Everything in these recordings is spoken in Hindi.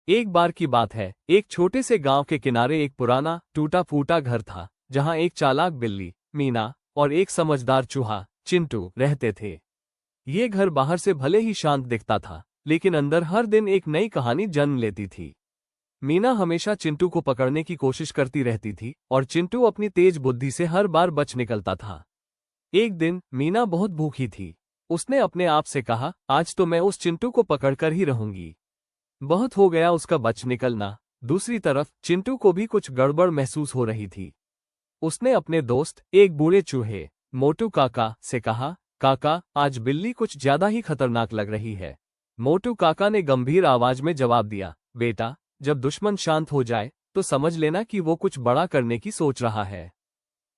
एक बार की बात है, एक छोटे से गांव के किनारे एक पुराना टूटा फूटा घर था, जहां एक चालाक बिल्ली मीना और एक समझदार चूहा चिंटू रहते थे। ये घर बाहर से भले ही शांत दिखता था, लेकिन अंदर हर दिन एक नई कहानी जन्म लेती थी। मीना हमेशा चिंटू को पकड़ने की कोशिश करती रहती थी और चिंटू अपनी तेज बुद्धि से हर बार बच निकलता था। एक दिन मीना बहुत भूखी थी। उसने अपने आप से कहा, आज तो मैं उस चिंटू को पकड़कर ही रहूंगी। बहुत हो गया उसका बच निकलना। दूसरी तरफ चिंटू को भी कुछ गड़बड़ महसूस हो रही थी। उसने अपने दोस्त एक बूढ़े चूहे मोटू काका से कहा, काका आज बिल्ली कुछ ज्यादा ही खतरनाक लग रही है। मोटू काका ने गंभीर आवाज में जवाब दिया, बेटा जब दुश्मन शांत हो जाए तो समझ लेना कि वो कुछ बड़ा करने की सोच रहा है।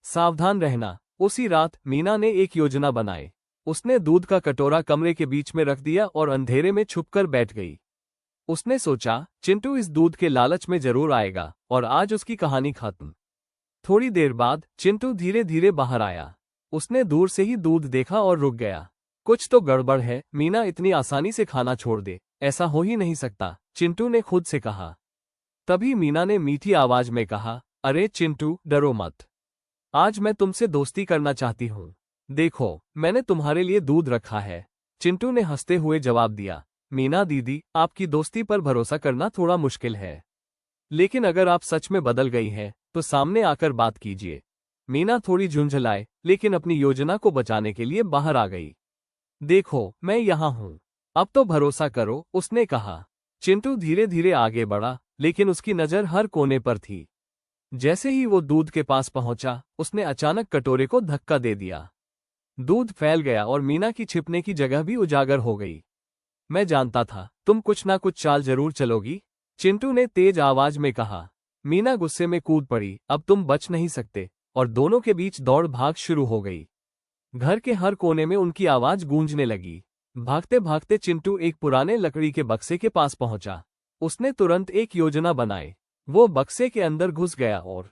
सावधान रहना। उसी रात मीना ने एक योजना बनाई। उसने दूध का कटोरा कमरे के बीच में रख दिया और अंधेरे में छुपकर बैठ गई। उसने सोचा, चिंटू इस दूध के लालच में जरूर आएगा और आज उसकी कहानी खत्म। थोड़ी देर बाद चिंटू धीरे धीरे बाहर आया। उसने दूर से ही दूध देखा और रुक गया। कुछ तो गड़बड़ है, मीना इतनी आसानी से खाना छोड़ दे, ऐसा हो ही नहीं सकता, चिंटू ने खुद से कहा। तभी मीना ने मीठी आवाज में कहा, अरे चिंटू डरो मत, आज मैं तुमसे दोस्ती करना चाहती हूँ। देखो मैंने तुम्हारे लिए दूध रखा है। चिंटू ने हंसते हुए जवाब दिया, मीना दीदी आपकी दोस्ती पर भरोसा करना थोड़ा मुश्किल है, लेकिन अगर आप सच में बदल गई हैं तो सामने आकर बात कीजिए। मीना थोड़ी झुंझलाए, लेकिन अपनी योजना को बचाने के लिए बाहर आ गई। देखो मैं यहाँ हूँ, अब तो भरोसा करो, उसने कहा। चिंटू धीरे धीरे आगे बढ़ा, लेकिन उसकी नजर हर कोने पर थी। जैसे ही वो दूध के पास पहुंचा, उसने अचानक कटोरे को धक्का दे दिया। दूध फैल गया और मीना की छिपने की जगह भी उजागर हो गई। मैं जानता था तुम कुछ ना कुछ चाल जरूर चलोगी, चिंटू ने तेज आवाज में कहा। मीना गुस्से में कूद पड़ी, अब तुम बच नहीं सकते, और दोनों के बीच दौड़ भाग शुरू हो गई। घर के हर कोने में उनकी आवाज गूंजने लगी। भागते भागते चिंटू एक पुराने लकड़ी के बक्से के पास पहुंचा। उसने तुरंत एक योजना बनाई। वो बक्से के अंदर घुस गया और